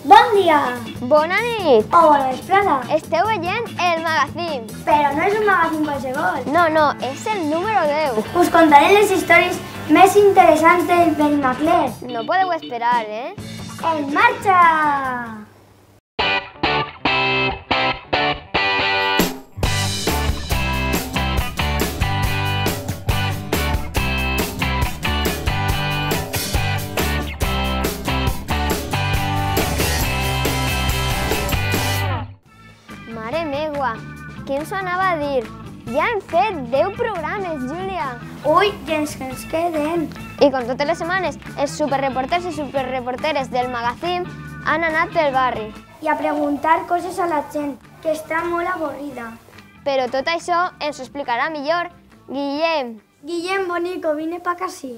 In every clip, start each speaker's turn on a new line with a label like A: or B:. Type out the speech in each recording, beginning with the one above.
A: Bon dia!
B: Bona nit!
A: O bona vesprada!
B: Esteu veient el magazín.
A: Però no és un magazín qualsevol.
B: No, és el número 10.
A: Us contaré les històries més interessants del Benimaclet.
B: No podeu esperar, eh?
A: En marxa!
B: Mare meua, què ens anava a dir? Ja hem fet 10 programes, Júlia.
A: Ui, i ens queden.
B: I com totes les setmanes, els superreporters i superreporteres del magazín han anat pel barri.
A: I a preguntar coses a la gent, que està molt avorrida.
B: Però tot això ens ho explicarà millor Guillem.
A: Guillem Bonico, vine pa casi.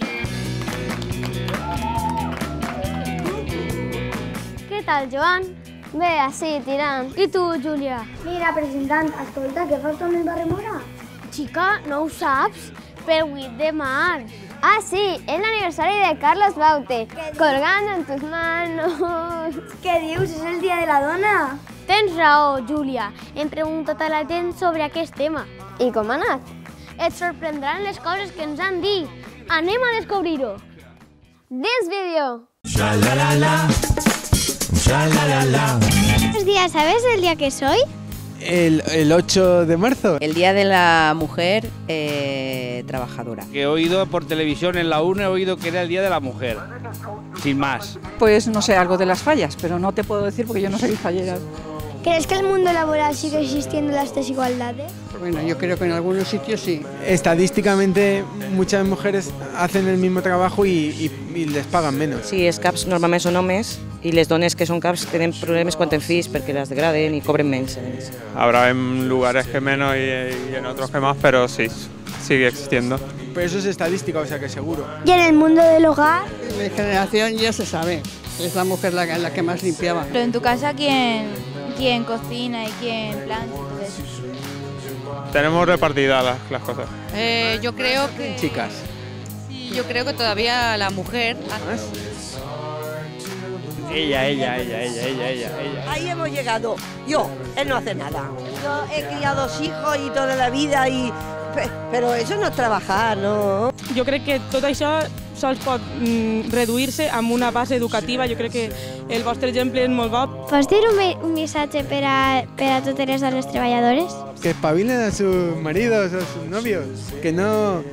B: Què tal, Joan? Bé, així, tirant. I tu, Júlia?
A: Mira, presentant, escolta, què fas amb el barri Mora?
B: Xica, no ho saps? Per 8 de març. Ah, sí, és l'aniversari de Carlos Baute. Colgando en tus manos.
A: Què dius? És el dia de la dona?
B: Tens raó, Júlia. Hem preguntat a la gent sobre aquest tema. I com ha anat? Et sorprendran les coses que ens han dit. Anem a descobrir-ho. Dins vídeo.
C: Buenos días, ¿sabes el día que soy?
D: El 8 de marzo.
E: El Día de la Mujer Trabajadora.
F: Que he oído por televisión en la 1, he oído que era el Día de la Mujer, sin más.
G: Pues no sé, algo de las fallas, pero no te puedo decir porque yo no soy fallera.
A: ¿Crees que en el mundo laboral sigue existiendo las desigualdades?
H: Bueno, yo creo que en algunos sitios sí.
D: Estadísticamente, muchas mujeres hacen el mismo trabajo y les pagan menos.
E: Sí, els caps normalment són homes i les dones que són caps tenen problemes quan tenen fills perquè les degraden i cobren menys.
I: Habrá en lugares que menos y en otros que más, pero sí, sigue existiendo.
D: Pero eso es estadística, o sea que seguro.
A: ¿Y en el mundo del hogar?
H: Mi generación ya se sabe, es la mujer la que más limpiaba.
C: Pero en tu casa, ¿quién cocina y quién planta y todo eso?
I: Tenemos repartidas las cosas.
E: Yo creo que...
D: Chicas.
E: Sí, yo creo que todavía la mujer...
I: Ella.
J: Ahí hemos llegado. Yo, él no hace nada. Yo he criado 2 hijos y toda la vida, pero eso no es trabajar, no?
K: Jo crec que tot això sols pot reduir-se amb una base educativa. Jo crec que el vostre exemple és molt bo.
C: ¿Pots dir un missatge per a totes les dones treballadores?
D: Que espabilen a sus maridos o a sus novios. Que no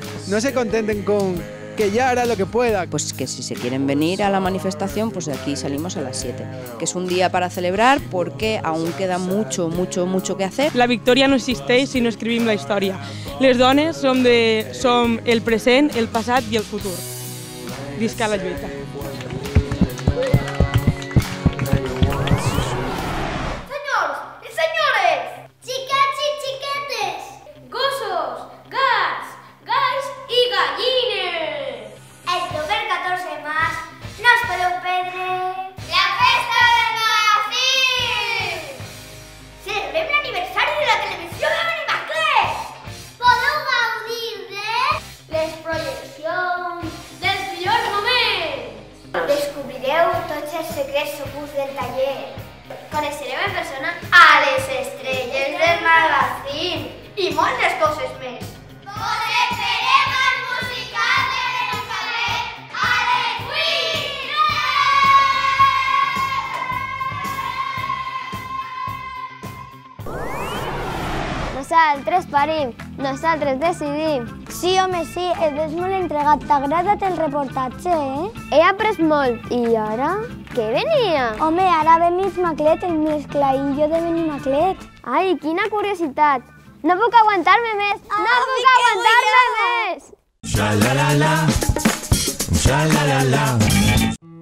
D: se contenten con que ya hará lo que pueda.
E: Pues que si se quieren venir a la manifestación, pues de aquí salimos a las 7. Que es un día para celebrar porque aún queda mucho que hacer.
K: La victòria no existeix si no escrivim la història. Les dones som el present, el passat i el futur. Visca la lluita.
A: Senyors i senyores, xiquets i xiquetes, gossos, gats, galls i gallines. El proper 14 de març no us podeu perdre la festa del magazín. Celebrem l'aniversari de la televisió de Benimaclet. Podeu gaudir de les projeccions, dels millors moments. Descobrireu tots els secrets ocults del taller. Coneixereu en persona a les estrelles del magazín i moltes coses més. Us esperem al musical de Benimaclet a les 8!
B: Nosaltres parim, nosaltres decidim.
A: Sí, home, sí, és molt entregat. T'ha agradat el reportatge, eh?
B: He après molt. I ara? Què venia?
A: Home, ara ve Benimaclet, el mesclaïllo de Benimaclet.
B: Ai, quina curiositat. No puc aguantar-me més. No puc aguantar-me més.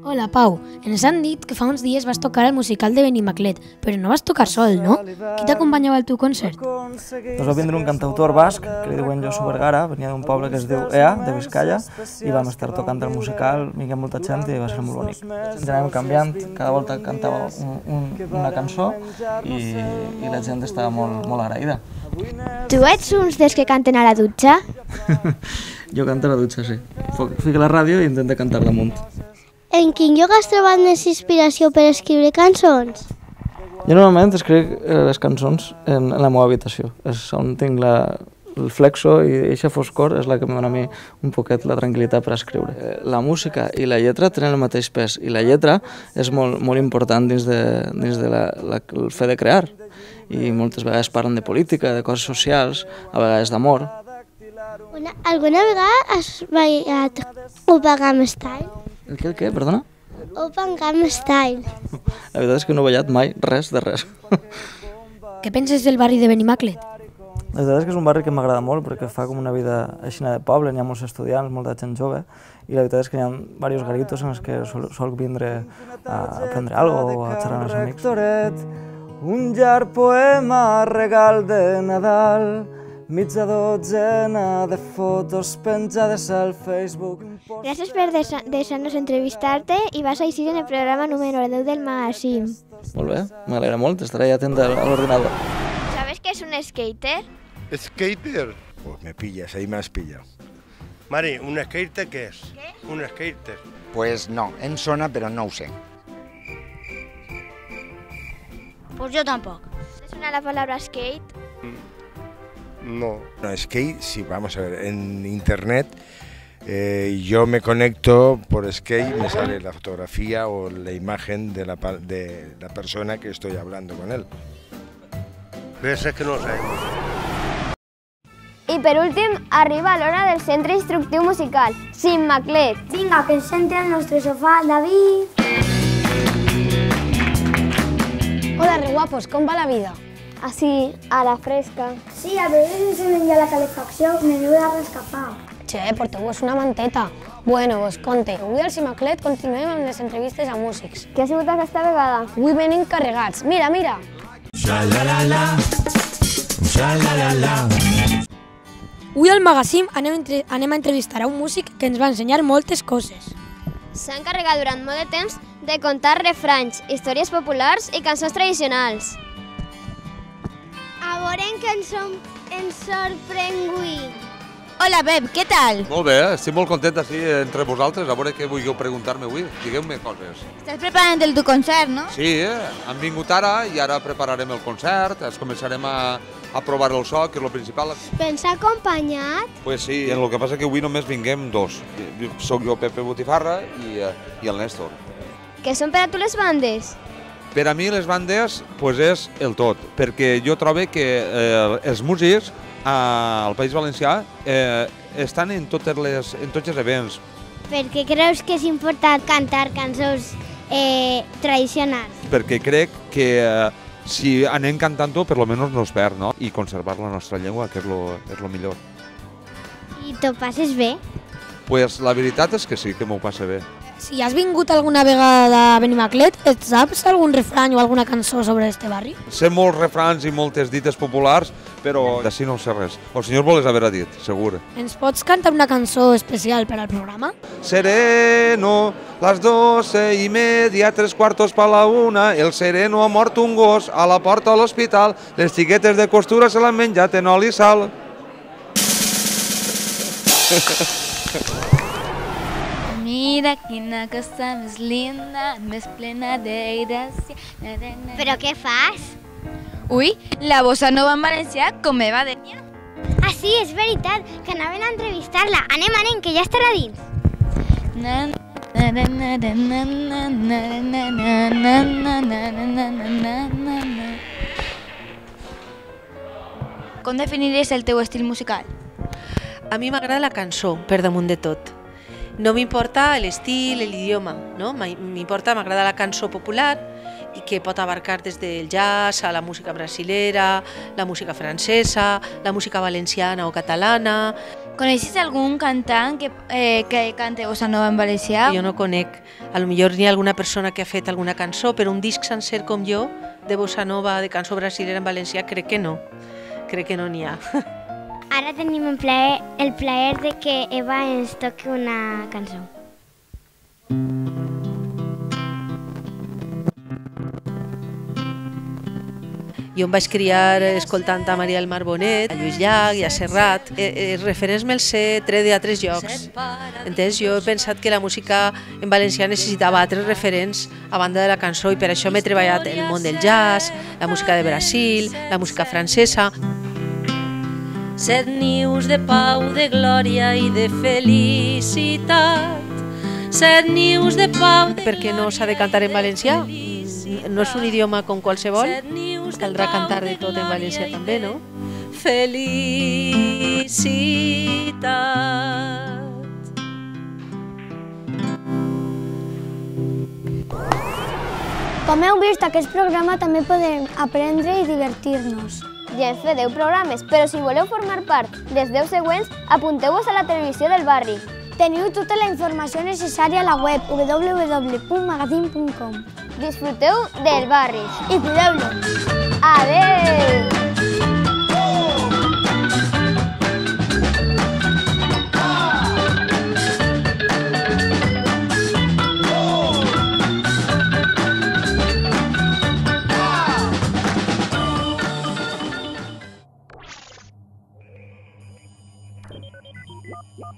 L: Hola, Pau. Ens han dit que fa uns dies vas tocar al musical de Benimaclet, però no vas tocar sol, no? Qui t'acompanyava al teu concert?
M: Doncs va vindre un cantautor basc, que li diuen Josu Vergara, venia d'un poble que es diu Ea, de Vizcaya, i vam estar tocant el musical, vingué molta gent i va ser molt bonic. Ens anàvem canviant, cada volta cantava una cançó i la gent estava molt agraïda.
C: Tu ets uns dels que canten a la dutxa?
M: Jo canto a la dutxa, sí. Fico la ràdio i intento cantar damunt.
B: En quin lloc has trobat més inspiració per escriure cançons?
M: Jo normalment escric les cançons en la meva habitació. És on tinc el flexo i aquesta foscor és la que em dona a mi un poquet la tranquil·litat per escriure. La música i la lletra tenen el mateix pes i la lletra és molt important dins el fet de crear. I moltes vegades parlen de política, de coses socials, a vegades d'amor.
B: Alguna vegada has ballat Opangam Style?
M: El què? Perdona?
B: Opangam Style.
M: La veritat és que no he ballat mai res de res.
L: Què penses del barri de Benimaclet?
M: La veritat és que és un barri que m'agrada molt perquè fa com una vida així de poble, n'hi ha molts estudiants, molta gent jove, i la veritat és que hi ha diversos garitos en els que sol vindre a aprendre alguna cosa o a xerrar amb els amics. Un llarg poema, regal de Nadal, mitja dotzena de fotos penjades al Facebook.
B: Gràcies per deixar-nos entrevistar-te i vas així en el programa número 10 del magazín.
M: Molt bé, m'alegra molt, estaré atent a l'ordinador.
B: ¿Sabes qué es un skater?
N: ¿Skater? Pues me pillas, ahí me has pillado. Mari, ¿un skater qué es? ¿Qué? Un skater.
O: Pues no, em sona però no ho sé.
B: Pues yo tampoco. ¿Es una la palabra skate?
N: No. No, skate, sí, vamos a ver, en internet yo me conecto por skate, me sale la fotografía o la imagen de la persona que estoy hablando con él. Ves, es que no lo sabemos.
B: I per últim, arriba l'hora del centre instructiu musical, Simmaclet. Vinga, que ens senti al nostre sofà, David.
L: Hola, re guapos, com va la vida?
B: Así, a la fresca. Sí, a veces se ya la calefacció, menuda rescapà.
L: Che, porteu-vos una manteta. Bueno, vos conte, avui al Simmaclet continuem amb les entrevistes a músics.
B: Què ha sigut aquesta vegada?
L: Avui venim carregats. Mira, mira. Avui al magazín anem a entrevistar a un músic que ens va ensenyar moltes coses.
B: S'ha encarregat durant molt de temps de contar refranys, històries populars i cançons tradicionals. A veure què ens sorprèn avui.
C: Hola, Pep, què tal?
P: Molt bé, estic molt content d'ací entre vosaltres, a veure què vulgueu preguntar-me avui. Digueu-me coses.
C: Estàs preparant el teu concert, no?
P: Sí, hem vingut ara i ara prepararem el concert, començarem a provar el so, que és el principal.
B: Vens acompanyat?
P: Pues sí, el que passa que avui només vinguem dos. Soc jo, Pepe Botifarra, i el Néstor.
B: Què són per a tu les bandes?
P: Per a mi les bandes pues és el tot, perquè jo trobo que els músics al País Valencià estan en tots els events.
B: Per què creus que és important cantar cançons tradicionals?
P: Perquè crec que si anem cantant-ho, per lo menos no es perd, no? I conservar la nostra llengua, que és lo millor.
B: I t'ho passes bé?
P: Pues la veritat és que sí, que m'ho passa bé.
L: Si has vingut alguna vegada a Benimaclet, et saps algun refrany o alguna cançó sobre este barri?
P: Sé molts refrans i moltes dites populars, però d'ací no sé res. El senyor voles haver dit, segur.
L: Ens pots cantar una cançó especial per al programa?
P: Sereno, las 12:30, 3/4 pa la 1, el sereno ha mort un gos a la porta de l'hospital, les xiquetes de costura se l'han menjat en oli i sal.
C: Mira quina cosa més linda, més plena de gràcia.
B: Però què fas?
C: Ui, la bossa nova en valencià, com me va dir.
B: Ah, sí, és veritat, que anaven a entrevistar-la. Anem, que ja estarà dins.
C: Com definiries el teu estil musical?
Q: A mi m'agrada la cançó, per damunt de tot. No m'importa l'estil, l'idioma, no? M'agrada la cançó popular i que pot abarcar des del jazz a la música brasilera, la música francesa, la música valenciana o catalana.
C: Coneixes algun cantant que cante bossa nova en valencià?
Q: Jo no conec. A lo millor n'hi ha alguna persona que ha fet alguna cançó, però un disc sencer com jo, de bossa nova, de cançó brasilera en valencià, crec que no. Crec que no n'hi ha.
B: Ara tenim el plaer de que Eva ens toqui una cançó.
Q: Jo em vaig criar escoltant a Maria del Mar Bonet, a Lluís Llach i a Serrat. Els referents me'ls sé tret de altres llocs. Entens? Jo he pensat que la música en valencià necessitava altres referents a banda de la cançó i per això m'he treballat el món del jazz, la música de Brasil, la música francesa.
R: 7 nius de pau, de glòria i de felicitat. 7 nius de pau...
Q: Per què no s'ha de cantar en valencià? No és un idioma com qualsevol? Caldrà cantar de tot en valencià també, no?
R: Felicitat.
B: Com heu vist, aquest programa també podem aprendre i divertir-nos. Ja hem fet 10 programes, però si voleu formar part dels 10 següents, apunteu-vos a la televisió del barri. Teniu tota la informació necessària a la web www.magazine.com. Disfruteu del barri i cuideu-lo. Adeu!
S: Yeah.